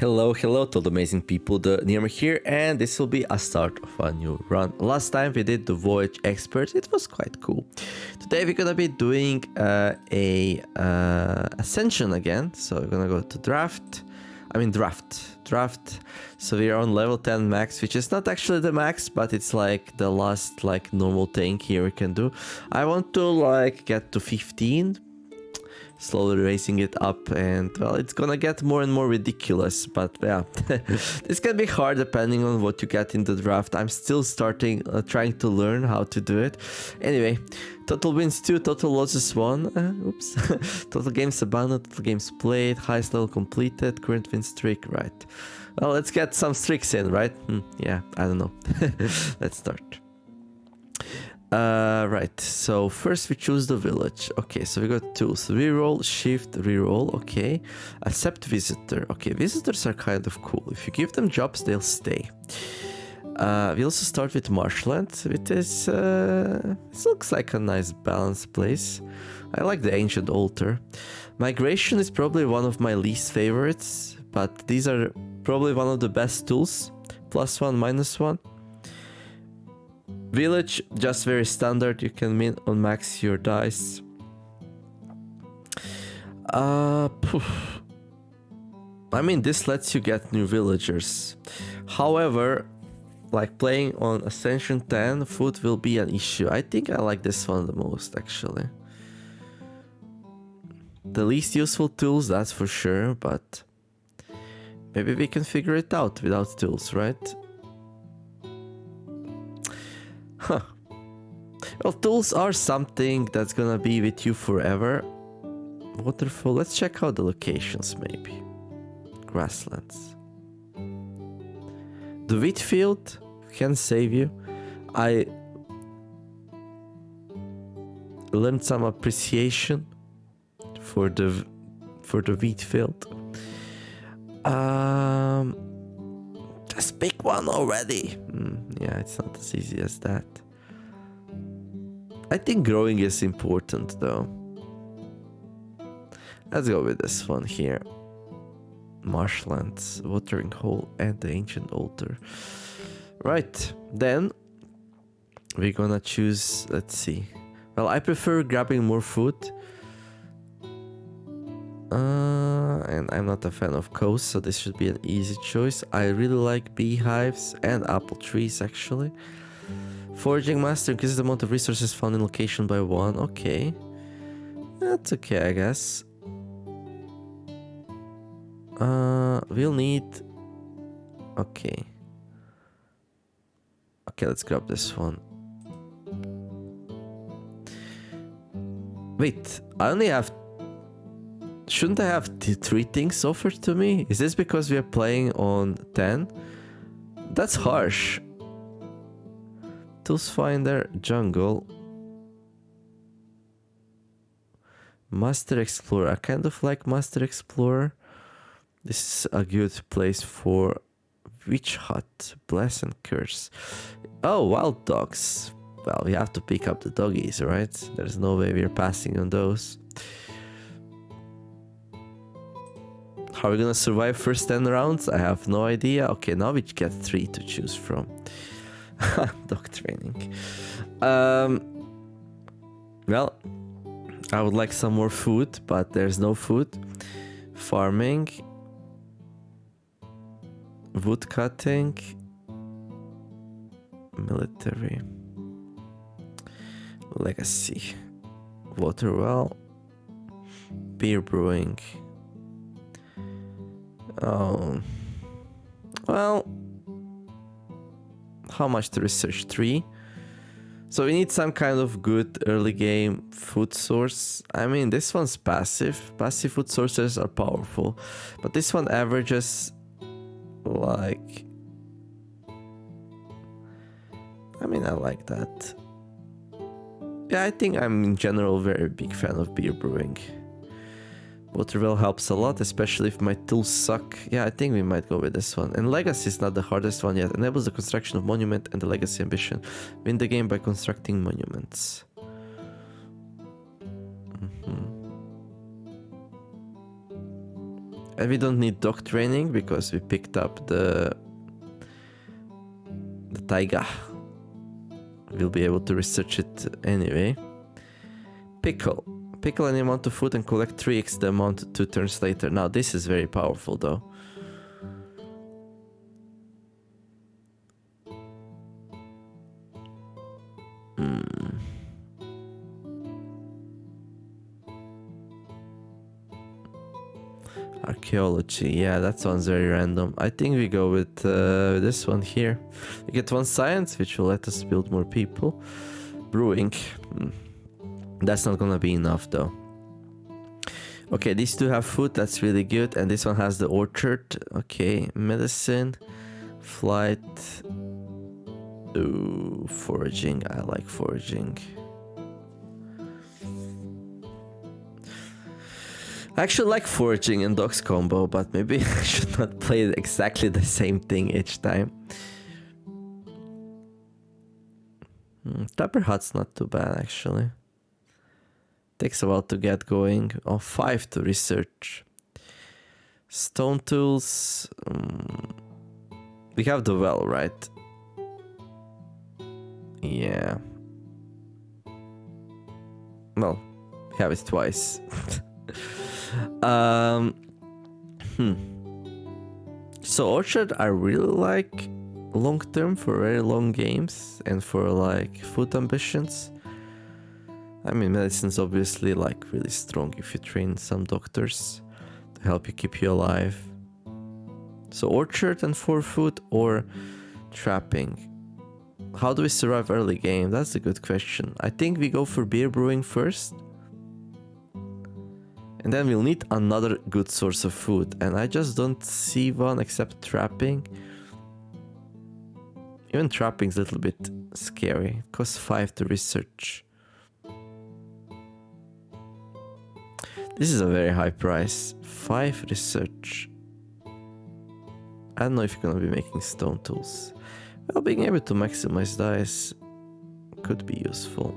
Hello to all the amazing people, TheNeomare here, and this will be a start of a new run. Last time we did the Voyage Expert, it was quite cool. Today we're gonna be doing Ascension again, so we're gonna go to draft. So we are on level 10 max, which is not actually the max, but it's like the last like normal thing here we can do. I want to like get to 15. Slowly raising it up, and well, it's gonna get more and more ridiculous, but yeah. This can be hard depending on what you get in the draft. I'm still trying to learn how to do it. Anyway, total wins 2, total losses 1, oops. Total games abandoned, total games played, highest level completed, current win streak, right. Well, let's get some streaks in, right? Yeah, I don't know. Let's start. Right, so first we choose the village. Okay, so we got tools. Reroll, shift, reroll, okay. Accept visitor. Okay, visitors are kind of cool. If you give them jobs, they'll stay. We also start with marshland, which is, this looks like a nice balanced place. I like the ancient altar. Migration is probably one of my least favorites, but these are probably one of the best tools. +1, -1. Village, just very standard. You can max your dice. I mean, this lets you get new villagers. However, like playing on Ascension 10, food will be an issue. I think I like this one the most, actually. The least useful tools, that's for sure, but maybe we can figure it out without tools, right? Huh. Well, tools are something that's gonna be with you forever. Waterfall, let's check out the locations maybe. Grasslands. The wheat field can save you. I learned some appreciation for the wheat field. Just pick one already. Yeah, it's not as easy as that. I think growing is important though. Let's go with this one here. Marshlands, watering hole, and the ancient altar. Right, then we're gonna choose, let's see. Well, I prefer grabbing more food. And I'm not a fan of coast, so this should be an easy choice. I really like beehives and apple trees, actually. Foraging master increases the amount of resources found in location by 1. Okay. That's okay, I guess. We'll need... Okay. Okay, let's grab this one. Wait, I only have... Shouldn't I have 3 things offered to me? Is this because we are playing on 10? That's harsh. Tools finder, jungle. Master explorer. I kind of like master explorer. This is a good place for witch hut. Bless and curse. Oh, wild dogs. Well, we have to pick up the doggies, right? There's no way we're passing on those. How are we gonna survive first 10 rounds? I have no idea. Okay, now we get 3 to choose from. Dog training. Well, I would like some more food, but there's no food. Farming. Wood cutting. Military. Legacy. Water well. Beer brewing. Well, how much to research? 3. So we need some kind of good early game food source. I mean, this one's passive. Passive food sources are powerful, but this one averages like... I mean, I like that. Yeah, I think I'm in general a very big fan of beer brewing. Waterwell helps a lot, especially if my tools suck. Yeah, I think we might go with this one. And Legacy is not the hardest one yet. Enables the construction of monument and the Legacy ambition. Win the game by constructing monuments. And we don't need dog training because we picked up the taiga. We'll be able to research it anyway. Pickle. Pickle any amount of food and collect 3x the amount 2 turns later. Now this is very powerful though. Archaeology, yeah, that sounds very random. I think we go with this one here. We get 1 science, which will let us build more people. Brewing. That's not gonna be enough though. Okay, these 2 have food, that's really good. And this one has the orchard. Okay, medicine, flight. Ooh, foraging. I like foraging. I actually like foraging and dogs combo, but maybe I should not play exactly the same thing each time. Tapper Hut's not too bad actually. Takes a while to get going. Oh, 5 to research. Stone tools. We have the well, right? Yeah. Well, we have it twice. So orchard I really like long term for very long games and for like food ambitions. I mean, medicine's obviously like really strong if you train some doctors to help you keep you alive. So orchard and for food or trapping. How do we survive early game? That's a good question. I think we go for beer brewing first. And then we'll need another good source of food. And I just don't see one except trapping. Even trapping's a little bit scary. It costs 5 to research. This is a very high price. 5 research. I don't know if you're gonna be making stone tools. Well, being able to maximize dice could be useful.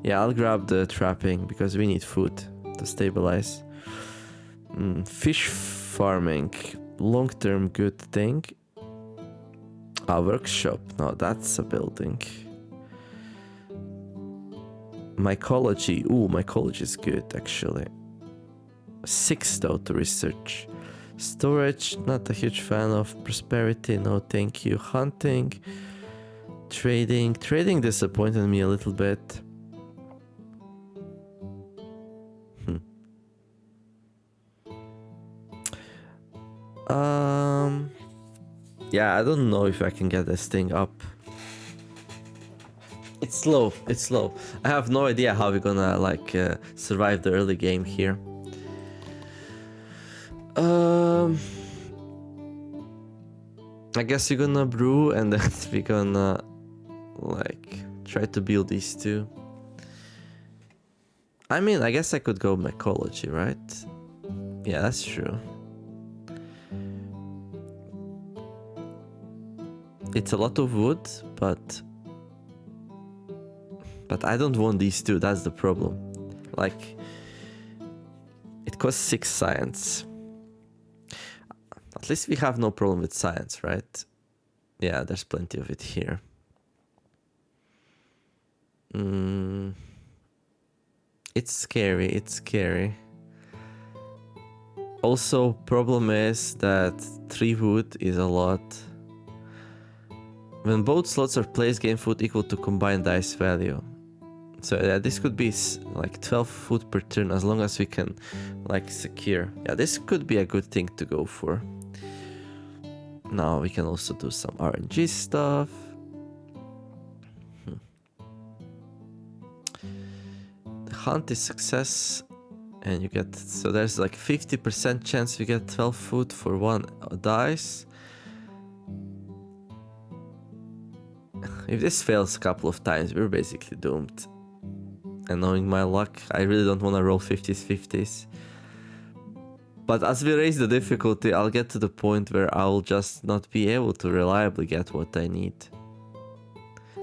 Yeah, I'll grab the trapping because we need food to stabilize. Fish farming, long-term good thing. A workshop, no, that's a building. Mycology, ooh, mycology is good actually. 6 though to research. Storage, not a huge fan of. Prosperity, no thank you. Hunting, trading disappointed me a little bit. Yeah, I don't know if I can get this thing up. It's slow. I have no idea how we're gonna like survive the early game here. I guess we're gonna brew and then we're gonna like try to build these 2. I mean, I guess I could go mycology, right? Yeah, that's true. It's a lot of wood, but I don't want these 2, that's the problem. Like, it costs 6 science. At least we have no problem with science, right? Yeah, there's plenty of it here. It's scary. Also, problem is that 3 wood is a lot. When both slots are placed, gain food equal to combined dice value. So yeah, this could be like 12 food per turn as long as we can like secure. Yeah, this could be a good thing to go for. Now we can also do some RNG stuff. The hunt is success and you get, so there's like 50% chance you get 12 food for 1 dice. If this fails a couple of times, we're basically doomed. And knowing my luck, I really don't want to roll 50s. But as we raise the difficulty, I'll get to the point where I'll just not be able to reliably get what I need.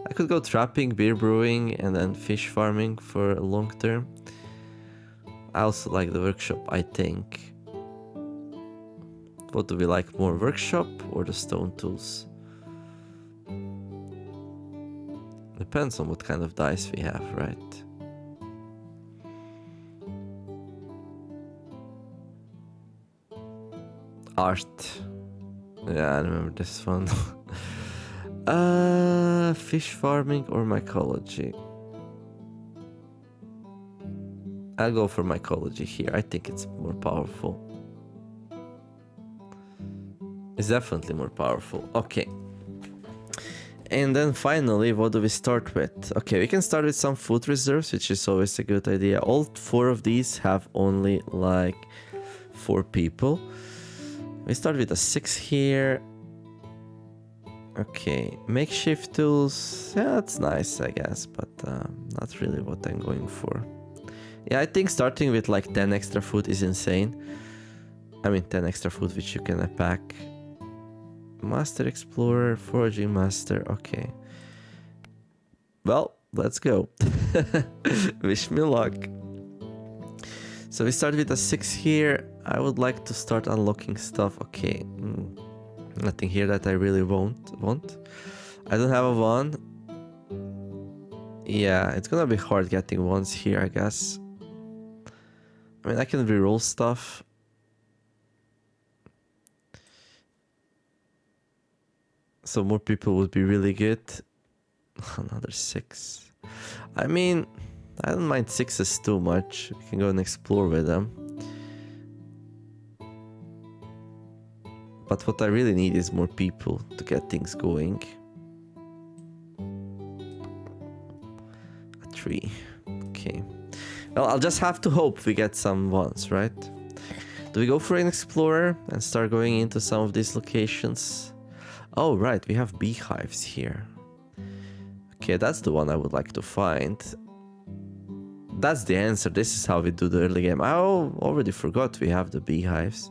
I could go trapping, beer brewing, and then fish farming for long term. I also like the workshop, I think. What do we like more, workshop or the stone tools? Depends on what kind of dice we have, right? Art. Yeah, I remember this one. Fish farming or mycology? I'll go for mycology here. I think it's more powerful. It's definitely more powerful. Okay. And then finally, what do we start with? Okay, we can start with some food reserves, which is always a good idea. All 4 of these have only like 4 people. We start with a 6 here. Okay, makeshift tools. Yeah, that's nice, I guess, but not really what I'm going for. Yeah, I think starting with like 10 extra food is insane. I mean, 10 extra food which you can pack. Master Explorer, Foraging Master, okay. Well, let's go. Wish me luck. So we start with a 6 here. I would like to start unlocking stuff. Okay, nothing here that I really want. I don't have a 1. Yeah, it's gonna be hard getting 1s here, I guess. I mean, I can reroll stuff. So more people would be really good. Another 6. I mean, I don't mind 6s too much. We can go and explore with them. But what I really need is more people to get things going. A 3. Okay. Well, I'll just have to hope we get some 1s, right? Do we go for an explorer and start going into some of these locations? Oh, right, we have beehives here. Okay, that's the one I would like to find. That's the answer. This is how we do the early game. I already forgot we have the beehives.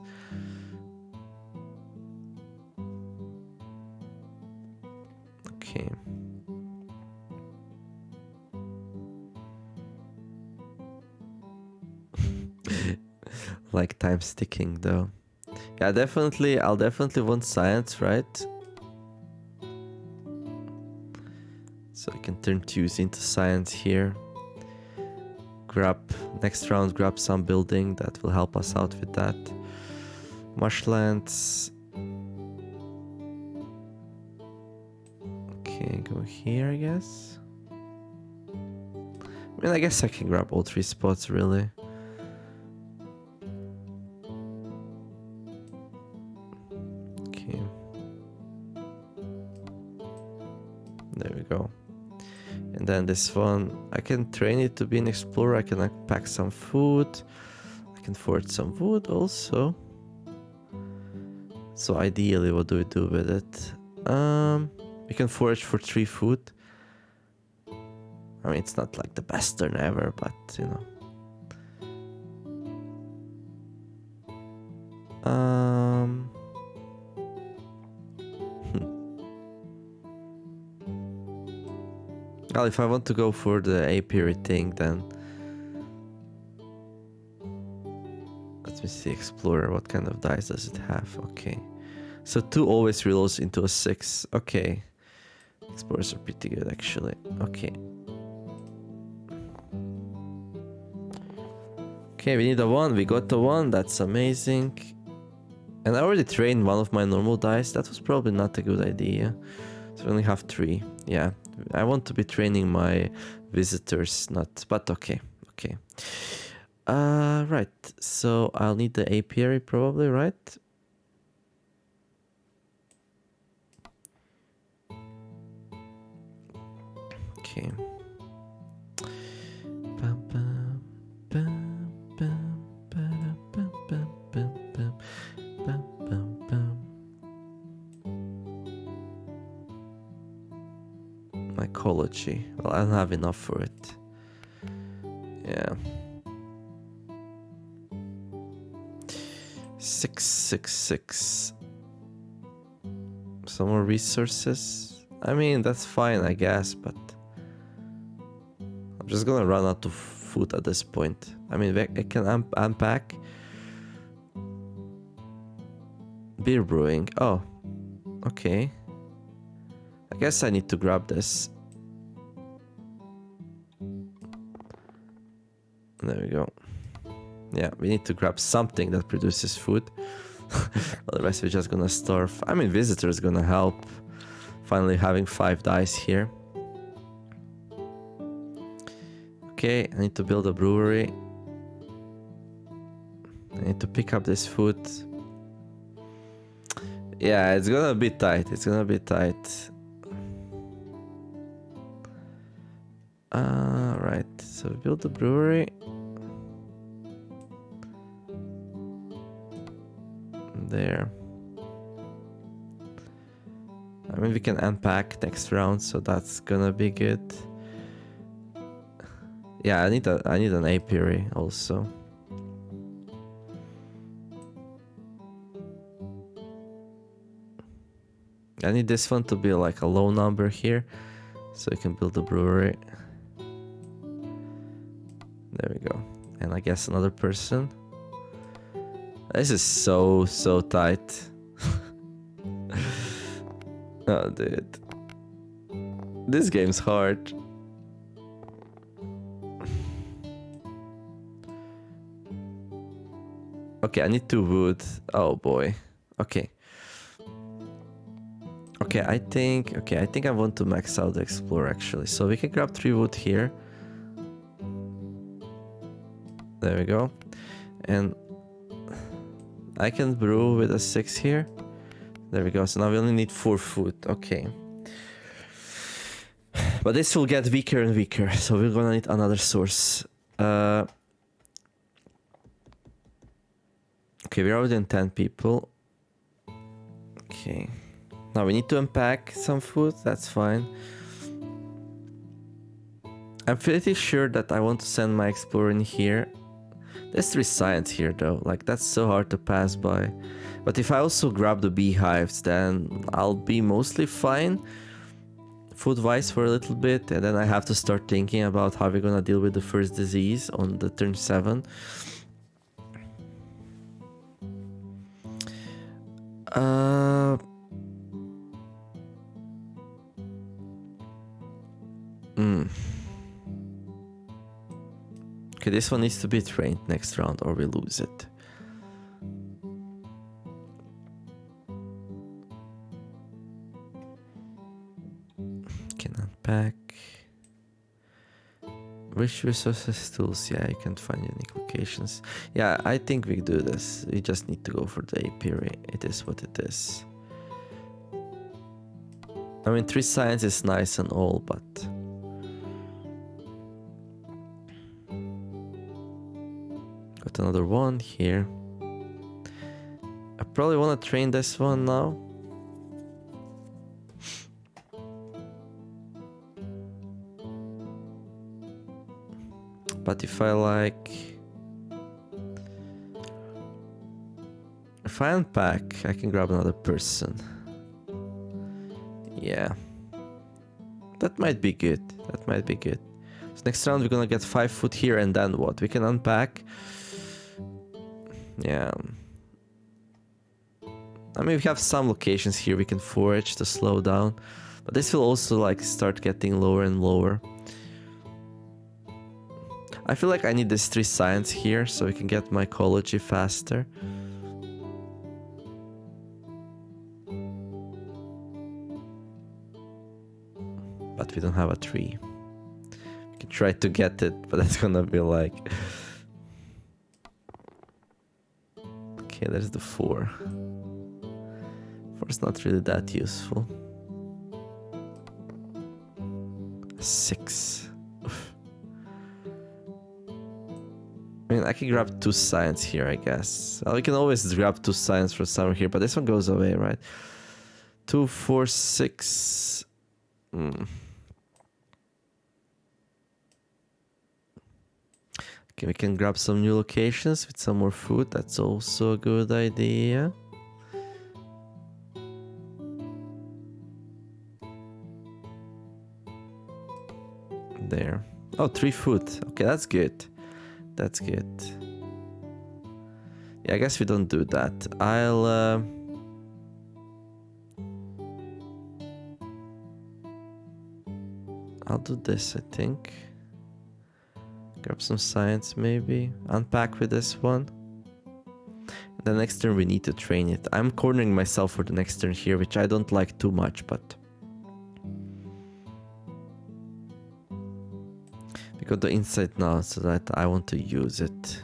Okay. Like time sticking though. Yeah, definitely. I'll definitely want science, right? So I can turn 2s into science here. Next round, grab some building that will help us out with that. Marshlands. Okay, go here, I guess. I mean, I guess I can grab all 3 spots, really. Okay. There we go. And then this one, I can train it to be an explorer. I can pack some food. I can forge some wood also. So ideally, what do we do with it? We can forage for 3 food. I mean, it's not like the best turn ever, but you know. Well, if I want to go for the apiary thing, then let me see. Explorer, what kind of dice does it have? Okay, so 2 always reloads into a 6. Okay, explorers are pretty good actually. Okay. Okay, we need a 1. We got the 1. That's amazing. And I already trained one of my normal dice. That was probably not a good idea. So we only have 3. Yeah, I want to be training my visitors, not... But okay, okay. Right, so I'll need the apiary probably, right? Okay. Mycology. Well, I don't have enough for it. Yeah. 666. Some more resources. I mean, that's fine, I guess, but I'm just gonna run out of food at this point. I mean, I can unpack. Beer brewing. Oh, okay. I guess I need to grab this. There we go. Yeah, we need to grab something that produces food. Otherwise we're just gonna starve. I mean, visitors gonna help. Finally having 5 dice here. Okay, I need to build a brewery. I need to pick up this food. Yeah, it's gonna be tight. It's gonna be tight. Right. So we build the brewery. There. I mean, we can unpack next round, so that's gonna be good. Yeah, I need an apiary also. I need this one to be like a low number here, so we can build a brewery. There we go. And I guess another person. This is so tight. Oh, dude. This game's hard. Okay, I need 2 wood. Oh boy. Okay. Okay, I think I want to max out the Explorer actually. So we can grab 3 wood here. There we go. And I can brew with a 6 here. There we go. So now we only need 4 food. Okay. But this will get weaker and weaker. So we're gonna need another source. Okay, we're already in 10 people. Okay. Now we need to unpack some food. That's fine. I'm pretty sure that I want to send my Explorer in here. There's 3 science here though. Like, that's so hard to pass by. But if I also grab the beehives, then I'll be mostly fine food-wise for a little bit. And then I have to start thinking about how we're gonna deal with the first disease on the turn 7. Okay, this one needs to be trained next round or we lose it. Can unpack. Wish resources tools. Yeah, you can find unique locations. Yeah, I think we do this. We just need to go for the apiary. It is what it is. I mean, 3 science is nice and all, but got another one here. I probably want to train this one now. But if I unpack, I can grab another person. Yeah. That might be good. That might be good. So next round we're gonna get 5 food here and then what? We can unpack. Yeah. I mean, we have some locations here we can forage to slow down. But this will also like start getting lower and lower. I feel like I need this 3 science here so we can get mycology faster. But we don't have a 3. We can try to get it, but that's gonna be like... Okay, there's the 4. 4 is not really that useful. 6. Oof. I mean, I can grab 2 science here, I guess. Well, we can always grab 2 science for summer here, but this one goes away, right? 2, 4, 6... Okay, we can grab some new locations with some more food. That's also a good idea. There. Oh, 3 food. Okay, that's good. That's good. Yeah, I guess we don't do that. I'll do this, I think. Grab some science, maybe. Unpack with this one. The next turn we need to train it. I'm cornering myself for the next turn here, which I don't like too much, but... we got the insight now, so that I want to use it.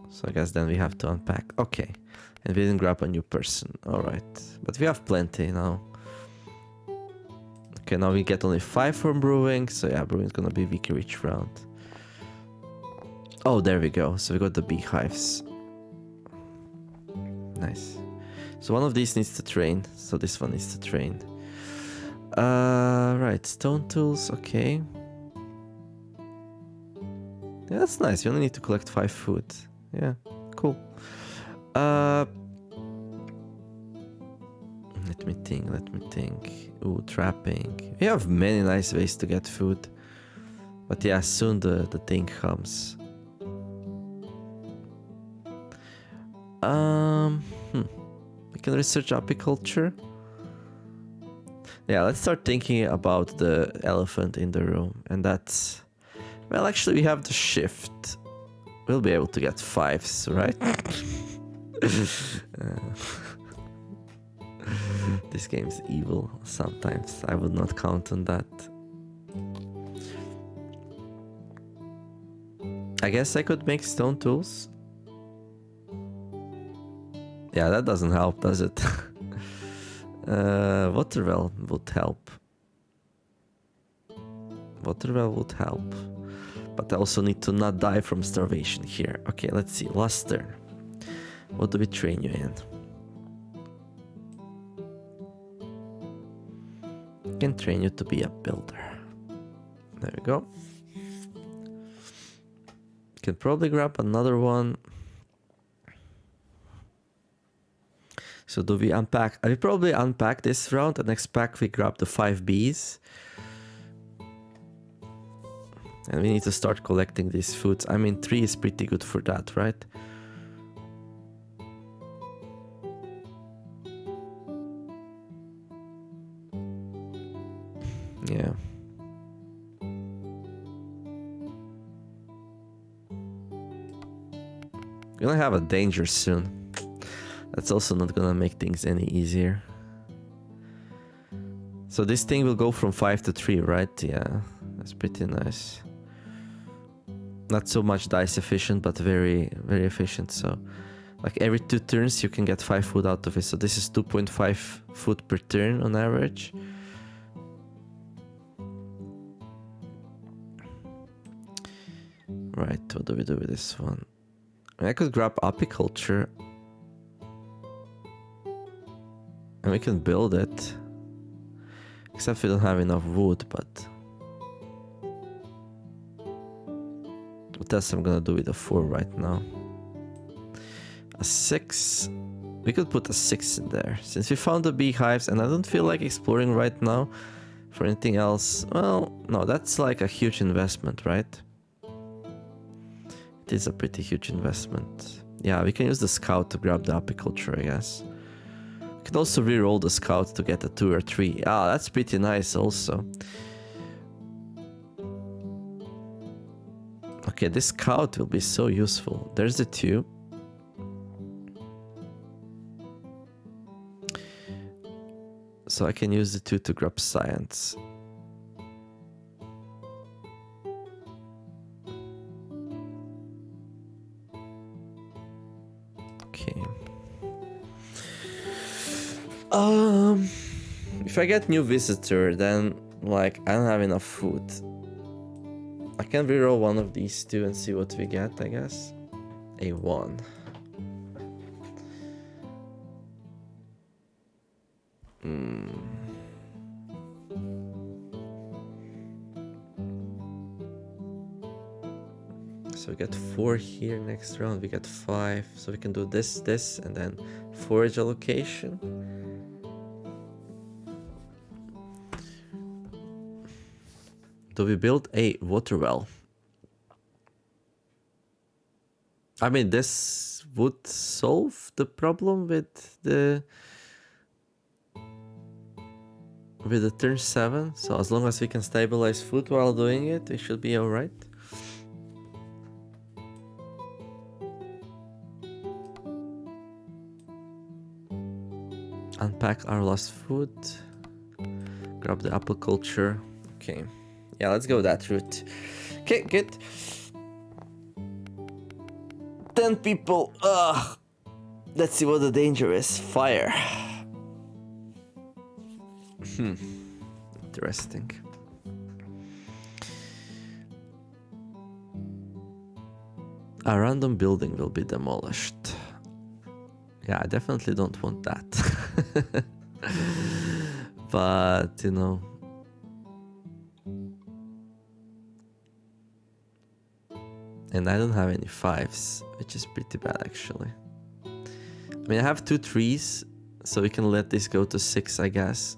So I guess then we have to unpack. Okay. And we didn't grab a new person. Alright. But we have plenty now. Okay, now we get only 5 from brewing. So yeah, brewing's gonna be weaker each round. Oh, there we go. So we got the beehives. Nice. So one of these needs to train. So this one needs to train. Right. Stone tools. Okay. Yeah, that's nice. You only need to collect 5 food. Yeah, cool. Let me think. Ooh, trapping. We have many nice ways to get food. But yeah, soon the thing comes. We can research apiculture. Yeah, let's start thinking about the elephant in the room. And that's... well, actually, we have the shift. We'll be able to get 5s, right? This game's evil sometimes. I would not count on that. I guess I could make stone tools. Yeah, that doesn't help, does it? Water well would help. Water well would help. But I also need to not die from starvation here. Okay, let's see. Luster. What do we train you in? I can train you to be a builder. There we go. Can probably grab another one. So do we unpack? I will probably unpack this round, and next pack we grab the 5 bees. And we need to start collecting these foods. I mean, 3 is pretty good for that, right? Yeah. We're gonna have a danger soon. That's also not gonna make things any easier. So this thing will go from 5 to 3, right? Yeah, that's pretty nice. Not so much dice efficient, but very, very efficient. So like every 2 turns you can get 5 food out of it. So this is 2.5 food per turn on average. Right, what do we do with this one? I could grab apiculture. And we can build it. Except we don't have enough wood, but... what else I'm gonna do with a 4 right now? A 6. We could put a 6 in there. Since we found the beehives, and I don't feel like exploring right now for anything else. Well, no, that's like a huge investment, right? It is a pretty huge investment. Yeah, we can use the scout to grab the apiculture, I guess. We can also reroll the scout to get a 2 or 3. Ah, that's pretty nice also. Okay, this scout will be so useful. There's the 2. So I can use the 2 to grab science. Okay. If I get new visitor, then like I don't have enough food. I can reroll one of these 2 and see what we get, I guess. A 1. So we get 4 here next round, we get 5. So we can do this, and then forage allocation. Do we build a water well? I mean, this would solve the problem with the turn 7. So as long as we can stabilize food while doing it, we should be alright. Unpack our lost food. Grab the apple culture. Okay. Yeah, let's go that route. Okay, good. 10 people. Ugh. Let's see what the danger is. Fire. Interesting. A random building will be demolished. Yeah, I definitely don't want that. But, you know. And I don't have any 5s, which is pretty bad actually. I mean, I have 2 3s, so we can let this go to 6, I guess.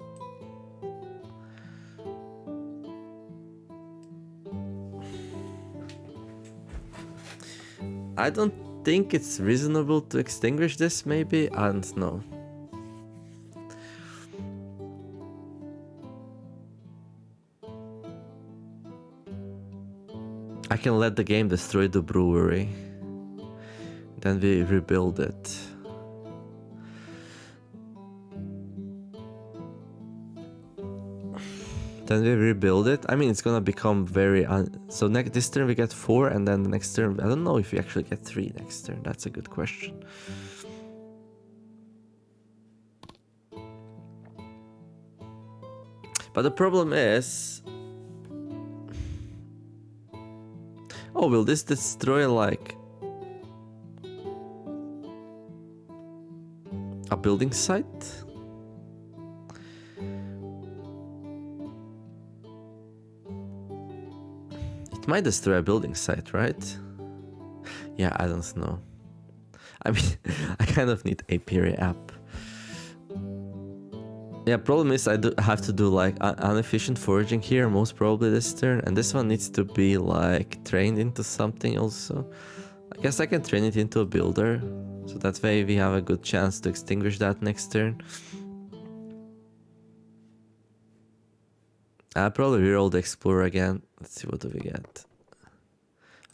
I don't think it's reasonable to extinguish this, maybe? I don't know. I can let the game destroy the brewery. Then we rebuild it. Then we rebuild it. I mean, it's gonna become very... So this turn we get 4, and then the next turn... I don't know if we actually get 3 next turn. That's a good question. But the problem is... Oh, will this destroy, like... a building site? It might destroy a building site, right? Yeah, I don't know. I mean, I kind of need apiary app. Yeah, problem is I have to do like inefficient foraging here, most probably this turn. And this one needs to be like trained into something also. I guess I can train it into a builder. So that way we have a good chance to extinguish that next turn. I'll probably reroll the Explorer again. Let's see, what do we get?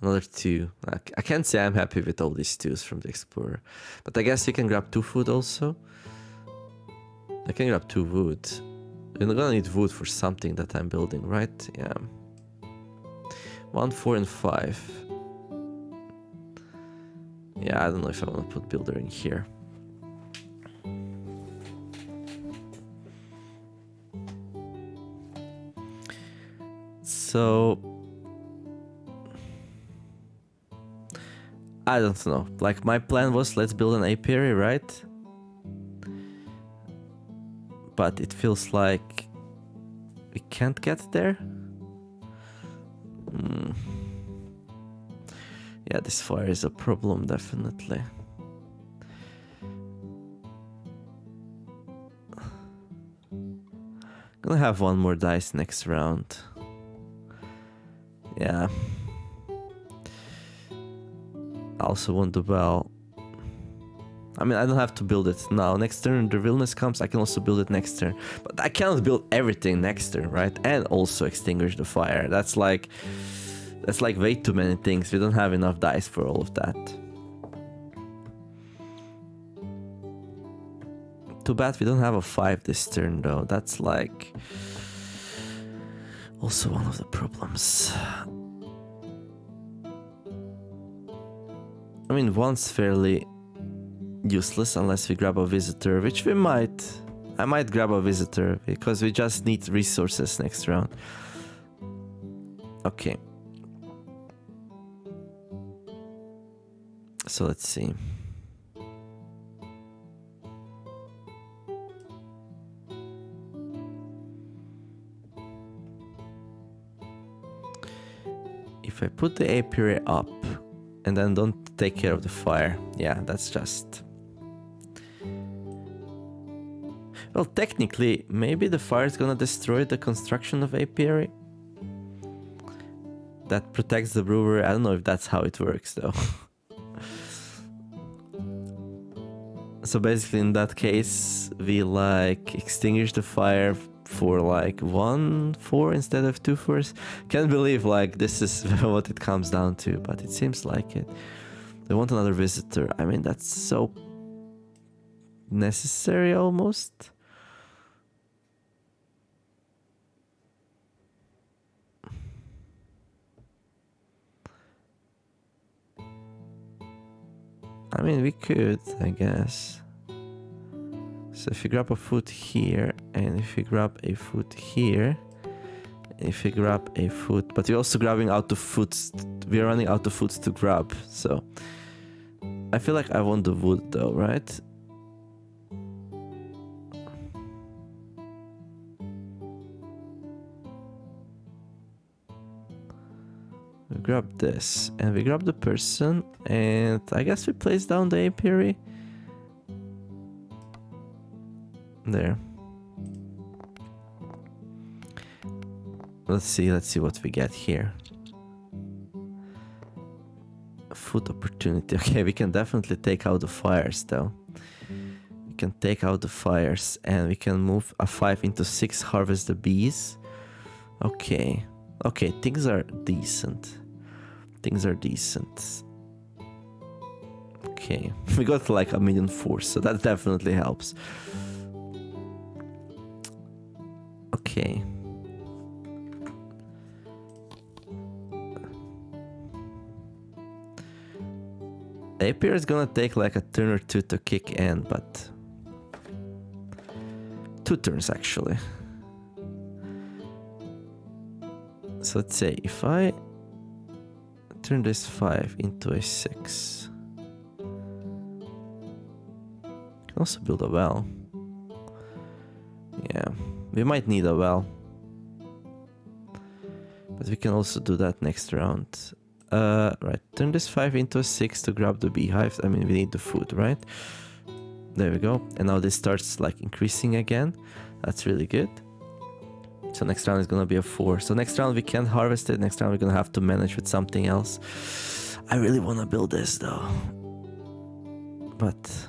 Another 2. I can't say I'm happy with all these 2s from the Explorer. But I guess we can grab 2 food also. I can grab 2 wood. We're gonna need wood for something that I'm building, right? Yeah. 1, 4, and 5. Yeah, I don't know if I want to put builder in here. So... I don't know. Like, my plan was, let's build an apiary, right? But it feels like we can't get there. Yeah, this fire is a problem, definitely. Gonna have 1 more dice next round. Yeah. I also want the well. I mean, I don't have to build it now. Next turn, the realness comes, I can also build it next turn. But I cannot build everything next turn, right? And also extinguish the fire. That's like way too many things. We don't have enough dice for all of that. Too bad we don't have a 5 this turn, though. That's like... also one of the problems. I mean, 1's fairly useless unless we grab a visitor, which we might. I might grab a visitor because we just need resources next round. Okay. So let's see. If I put the apiary up and then don't take care of the fire, yeah, that's just... Well, technically, maybe the fire is gonna destroy the construction of apiary. that protects the brewer. I don't know if that's how it works though. So basically in that case, we like extinguish the fire for like 1-4 instead of 2-4s. Can't believe like this is what it comes down to, but it seems like it. They want another visitor. I mean, that's so necessary almost. I mean, we could, I guess. So if you grab a food here, and if you grab a food here, if you grab a food, but we're also grabbing out of foods. We're running out of foods to grab, so I feel like I want the wood though, right? We grab this, and we grab the person, and I guess we place down the apiary. There. Let's see what we get here. Food opportunity. Okay, we can definitely take out the fires though. We can take out the fires, and we can move a 5 into 6, harvest the bees. Okay. Okay, things are decent. Things are decent. Okay, we got like 1,000,004, so that definitely helps. Okay. Apiary is gonna take like a turn or two to kick in, but 2 turns actually. So let's say if I turn this 5 into a 6, I can also build a well. Yeah, we might need a well, but we can also do that next round. Right, turn this 5 into a 6 to grab the beehives. I mean, we need the food, right? There we go. And now this starts like increasing again. That's really good. So next round is gonna be a 4. So next round we can't harvest it. Next round we're gonna have to manage with something else. I really wanna build this though. But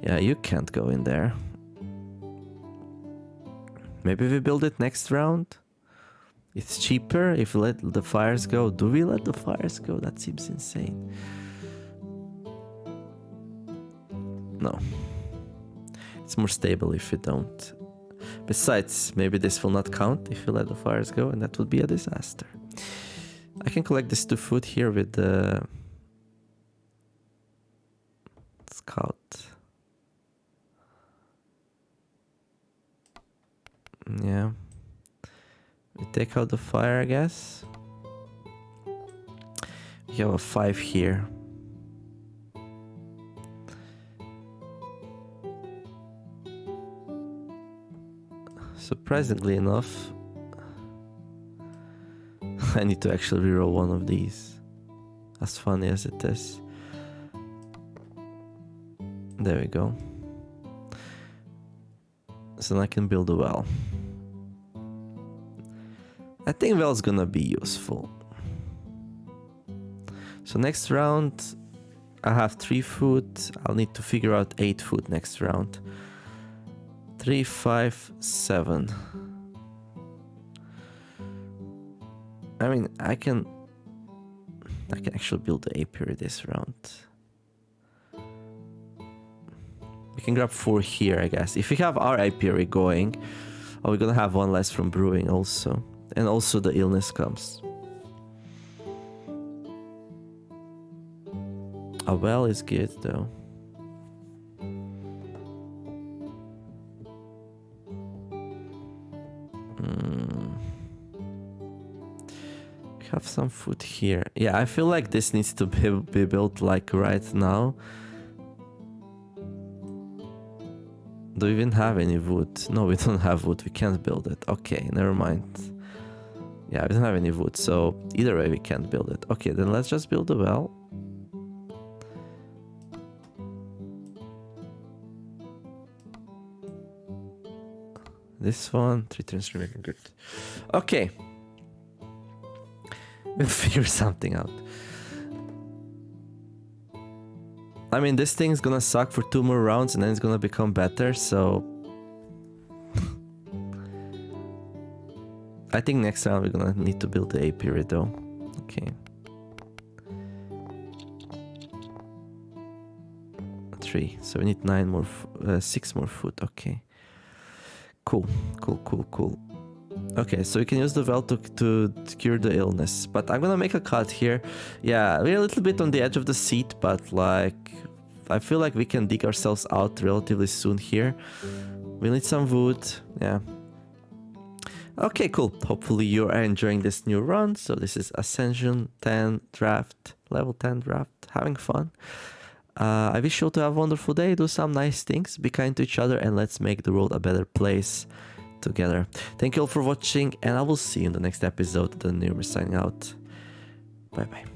yeah, you can't go in there. Maybe we build it next round. It's cheaper if we let the fires go. Do we let the fires go? That seems insane. No. It's more stable if we don't. Besides, maybe this will not count if you let the fires go, and that would be a disaster. I can collect this 2 food here with the scout. Yeah. We take out the fire, I guess. We have a 5 here. Surprisingly enough, I need to actually reroll one of these. As funny as it is. There we go. So now I can build a well. I think well's gonna be useful. So next round, I have 3 food. I'll need to figure out 8 food next round. 3, 5, 7. I mean, I can actually build the apiary this round. We can grab 4 here, I guess. If we have our apiary going, oh, we're gonna have 1 less from brewing also. And also the illness comes. A well is good though. We have some food here. Yeah, I feel like this needs to be built like right now. Do we even have any wood? No, we don't have wood. We can't build it. Okay, never mind. Yeah, we don't have any wood, so either way we can't build it. Okay, then let's just build a well. This one, 3 turns remaining, good. Okay. We'll figure something out. I mean, this thing's gonna suck for 2 more rounds and then it's gonna become better, so... I think next round we're gonna need to build the apiary though. Okay. 3, so we need 9 more, 6 more food, okay. Cool. Okay, so we can use the well to cure the illness, but I'm gonna make a cut here. Yeah, we're a little bit on the edge of the seat, but like, I feel like we can dig ourselves out relatively soon here. We need some wood, yeah. Okay, cool. Hopefully you are enjoying this new run. So this is Ascension 10 draft, level 10 draft, having fun. I wish you all to have a wonderful day, do some nice things, be kind to each other, and let's make the world a better place together. Thank you all for watching, and I will see you in the next episode. TheNeomare signing out. Bye bye.